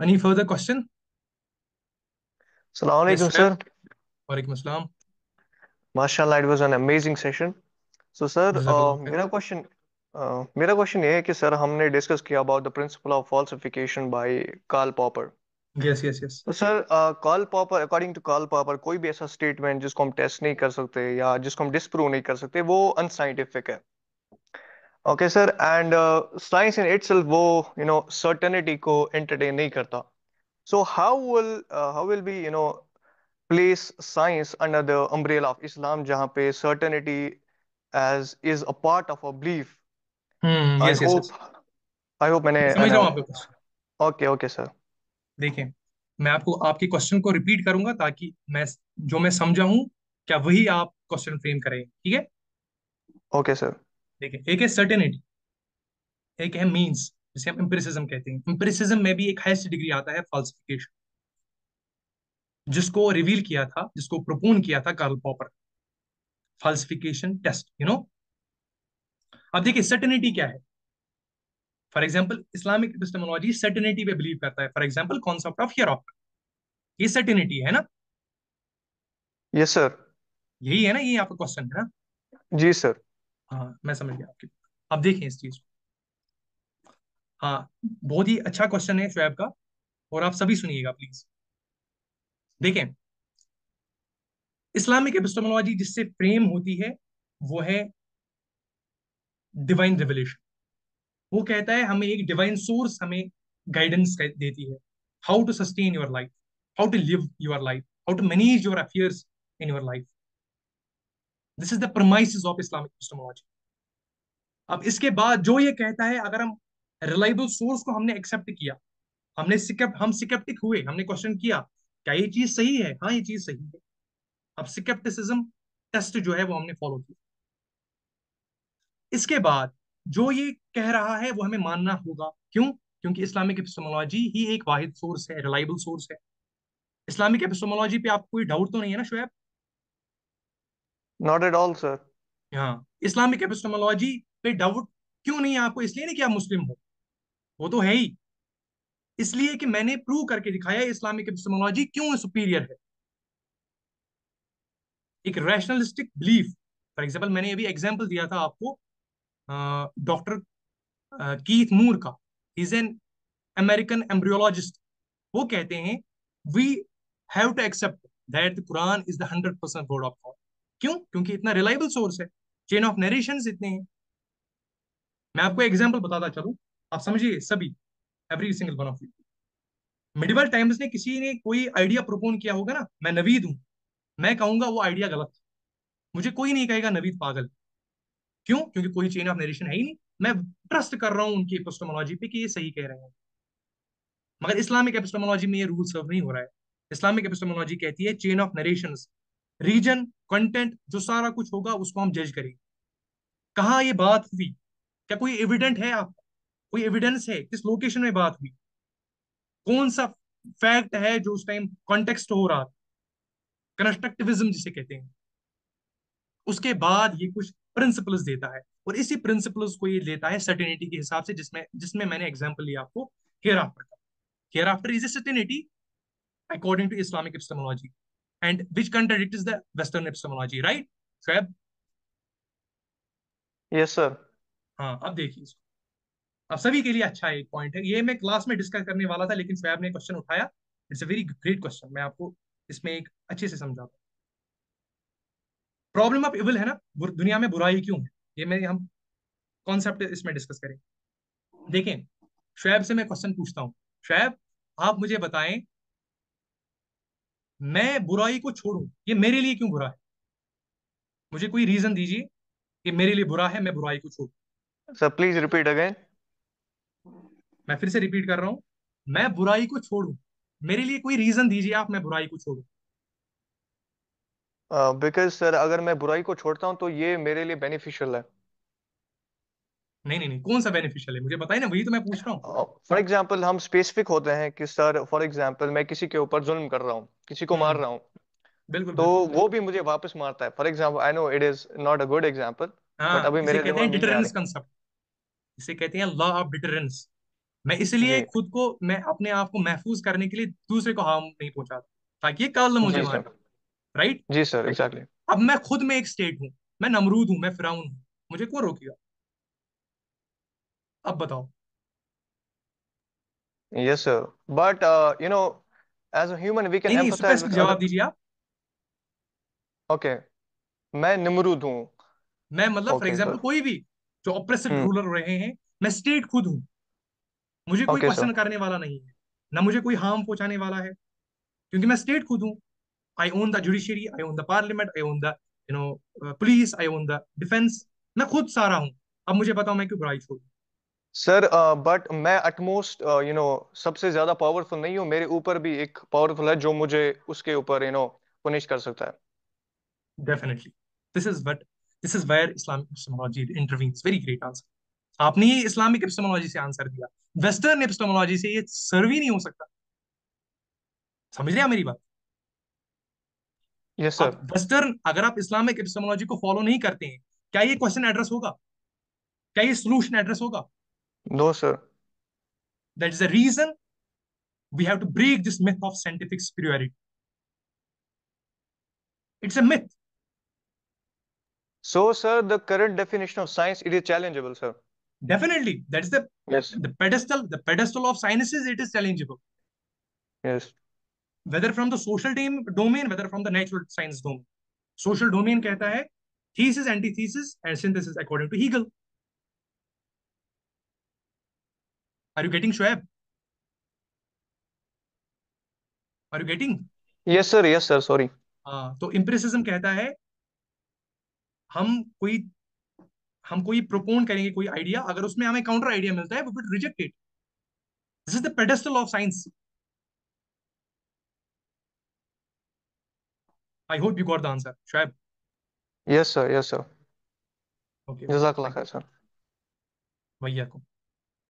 Any further question? Assalamu Yes, alaikum, Shoaib. sir. Walaikum assalam. MashaAllah, it was an amazing session. So, sir, Jazakallah khair. मेरा question ये है कि sir हमने discuss किया about the principle of falsification by Karl Popper. Yes, yes, yes. तो sir Karl Popper according to Karl Popper कोई भी ऐसा स्टेटमेंट जिसको हम टेस्ट नहीं कर सकते या जिसको हम डिस्प्रूव नहीं कर सकते वो अनसाइंटिफिक है. Okay sir. And science in itself वो सर्टेनिटी को एंटरटेन नहीं करता. So how will be place science under the umbrella of Islam जहाँ पे certainty as is a part of a belief. I Yes, yes, hope yes. I hope मैंने मैं समझ रहा हूँ आपका क्वेश्चन. Okay okay sir. देखें, मैं आपको आपके क्वेश्चन को रिपीट करूंगा ताकि मैं समझा हूं, क्या वही आप क्वेश्चन फ्रेम करें, ठीक है? Okay sir. देखिए, एक है सर्टेनिटी, एक है मीन्स, जिसे हम एम्पिरिसिज्म कहते हैं. एम्पिरिसिज्म में भी एक हाईएस्ट डिग्री आता है फाल्सिफिकेशन, जिसको रिवील किया था, जिसको प्रोपोन किया था कार्ल पॉपर. फाल्सिफिकेशन टेस्ट, अब देखिए सर्टेनिटी क्या है. For example, Islamic epistemology certainty पे बिलीव करता है. For example, concept of here after, ये सर्टेनिटी है ना? Yes sir. यही है ना, ये आपका क्वेश्चन है ना? जी सर. हाँ, मैं समझ गया आपकी. अब देखें इस चीज को. हाँ, बहुत ही अच्छा क्वेश्चन है शोएब का, और आप सभी सुनिएगा प्लीज. देखें, इस्लामिक एपिस्टेमोलॉजी जिससे फ्रेम होती है, वो है डिवाइन रिवेलेशन. वो कहता है हमें एक डिवाइन सोर्स हमें गाइडेंस देती है. How to sustain your life, how to live your life, how to manage your affairs in your life. This is the premises of Islamic epistemology. अब इसके बाद जो ये कहता है, अगर हम रिलायबल सोर्स को हमने एक्सेप्ट किया, हम सिकेप्टिक हुए, हमने क्वेश्चन किया क्या ये चीज सही है, हाँ ये चीज सही है. अब सिकेप्टिसिज्म टेस्ट जो है वो हमने फॉलो किया. इसके बाद जो ये कह रहा है वो हमें मानना होगा. क्यों? क्योंकि इस्लामिक एपिस्टेमोलॉजी ही एक वाहिद सोर्स है, रिलायबल सोर्स है. इस्लामिक एपिस्टेमोलॉजी पे आपको कोई डाउट तो नहीं है ना Shoaib? Not at all sir. हाँ, इस्लामिक एपिस्टेमोलॉजी पे डाउट क्यों नहीं है आपको? इसलिए नहीं कि आप मुस्लिम हो, वो तो है ही. इसलिए कि मैंने प्रूव करके दिखाया इस्लामिक एपिस्टेमोलॉजी क्यों सुपीरियर है. एक रैशनलिस्टिक बिलीफ. फॉर एग्जाम्पल, मैंने अभी एग्जाम्पल दिया था आपको डॉक्टर कीथ मूर का. Is an American embryologist. वो कहते हैं we have to accept that the Quran is the 100% word of God. क्यों? क्योंकि इतना रिलायबल सोर्स है, चेन ऑफ नरेशन इतने हैं. मैं आपको एग्जाम्पल बताता चलूं, आप समझिए सभी, every single one of you. Medieval times ने किसी ने कोई आइडिया प्रोपोन किया होगा ना, मैं नवीद हूं, मैं कहूंगा वो आइडिया गलत है. मुझे कोई नहीं कहेगा नवीद पागल. क्यों? क्योंकि कोई चेन ऑफ नरेशन है ही नहीं. मैं ट्रस्ट कर रहा हूं उनकी एपिस्टेमोलॉजी पे कि ये सही कह रहे हैं. मगर इस्लामिक एपिस्टेमोलॉजी में ये रूल सर्व नहीं हो रहा है. इस्लामिक एपिस्टेमोलॉजी कहती है chain of narrations, reason, content, जो सारा कुछ होगा उसको हम जज करेंगे. कहाँ ये बात हुई, क्या कोई एविडेंट है आपको? कोई एविडेंस है किस लोकेशन में बात हुई? कौन सा फैक्ट है जो उस टाइम कॉन्टेक्स्ट हो रहा था? कंस्ट्रक्टिविज्म जिसे कहते हैं. उसके बाद ये कुछ प्रिंसिपल्स देता है, और इसी प्रिंसिपल्स को ये लेता है सर्टेनिटी के हिसाब से, जिसमें जिसमें मैंने एग्जांपल लिया आपको हियर आफ्टर का. Here after is a certainty according to Islamic epistemology, and which contradicts the Western epistemology, right? Shoaib, yes sir. हाँ, अब देखिए इसको. अब सभी के लिए अच्छा एक पॉइंट है, ये मैं क्लास में डिस्कस करने वाला था लेकिन शोएब ने क्वेश्चन उठाया. It's a very great question. मैं आपको इसमें एक अच्छे से समझाता हूँ. प्रॉब्लम ऑफ इविल है ना, दुनिया में बुराई क्यों है, ये मैं हम कॉन्सेप्ट इसमें डिस्कस करें. देखें, शोएब से मैं क्वेश्चन पूछता हूँ. शोएब, आप मुझे बताएं, मैं बुराई को छोड़ूं, ये मेरे लिए क्यों बुरा है? मुझे कोई रीजन दीजिए कि मेरे लिए बुरा है मैं बुराई को छोड़ूं. Sir please repeat again. मैं फिर से रिपीट कर रहा हूं, मैं बुराई को छोड़ूं, मेरे लिए कोई रीजन दीजिए आप, मैं बुराई को छोड़ूं. बिकॉज सर अगर मैं बुराई को छोड़ता हूँ तो ये मेरे लिए बेनिफिशियल है. नहीं नहीं नहीं, कौन सा बेनिफिशियल है मुझे बताइए ना, वही तो मैं पूछ रहा हूँ. फॉर एग्जाम्पल हम स्पेसिफिक होते हैं कि सर फॉर एग्जाम्पल मैं किसी के ऊपर जुल्म कर रहा हूँ, किसी को मार हम्म. रहा हूँ, बिल्कुल तो बिल्कुल. वो भी मुझे वापस मारता है. For example I know it is not a good example but हाँ, अभी इसे मेरे कहते दिमाग हैं में नहीं आ डिटरेंस रही. कंसेप्ट. इसे कहते हैं लॉ ऑफ डिटरेंस. मैं इसलिए जी खुद को, मैं अपने आप को महफूज करने के लिए दूसरे को हार्म नहीं पहुंचाता, ताकि ये कल मुझे जी मारे। सर। राइट। जी सर, एग्जैक्टली। अब मैं खुद में एक स्टेट हूं, मैं नमरूद हूं, मैं फिरौन हूं, मुझे कौन रोकेगा? अब बताओ। Yes sir. But you know, as a human we can नहीं नहीं, एम्पैथाइज स्पेसिफिक विद जवाब अदर। दीजिए आप। ओके, मैं निमरूद हूँ। मैं मतलब फॉर ओके एग्जाम्पल सर। कोई भी जो ऑपरेसिव हम्म। रूलर रहे हैं, मैं स्टेट खुद हूं, मुझे कोई ओके सर। क्वेश्चन करने वाला नहीं है, ना मुझे कोई हार्म पहुंचाने वाला है, क्योंकि मैं स्टेट खुद हूं। I own the judiciary, I own the parliament, I own the police, I own the defence. मैं खुद सारा हूं। अब मुझे बताओ मैं क्यों बुराई छोड़ूं? सर बट मैं अटमोस्ट सबसे ज्यादा पावरफुल नहीं हूँ, मेरे ऊपर भी एक पावरफुल है जो मुझे उसके ऊपर पुनिश कर सकता है। Definitely. This is but this is where Islamic epistemology intervenes. Very great answer. आपने ये इस्लामिक एपिस्टेमोलॉजी से आंसर दिया, वेस्टर्न एपिस्टेमोलॉजी से ये सर्व ही नहीं हो सकता। समझ रहे हैं मेरी बात? यस आप सर। वेस्टर्न, अगर आप इस्लामिक एपिस्टेमोलॉजी को फॉलो नहीं करते हैं, क्या ये क्वेश्चन एड्रेस होगा? क्या ये सोल्यूशन एड्रेस होगा? No sir. That is the reason we have to break this myth of scientific superiority. It's a myth. So sir, the current definition of science it is challengeable sir. Definitely, that's yes. the pedestal of sciences. It is challengeable, yes. whether from the social domain, whether from the natural science domain. Social domain कहता है thesis, antithesis, and synthesis according to Hegel. Are you getting, Shoaib? Are you getting? Yes sir, yes sir, sorry. हाँ, तो empiricism कहता है हम कोई हम कोई प्रोपोन करेंगे कोई आइडिया, अगर उसमें हमें काउंटर आइडिया मिलता है we will reject it. This is the pedestal of science. I hope you got the answer, शायद। Yes sir, yes sir. Okay, जजाकल्ला थैंक खैर यू सर। भैया को।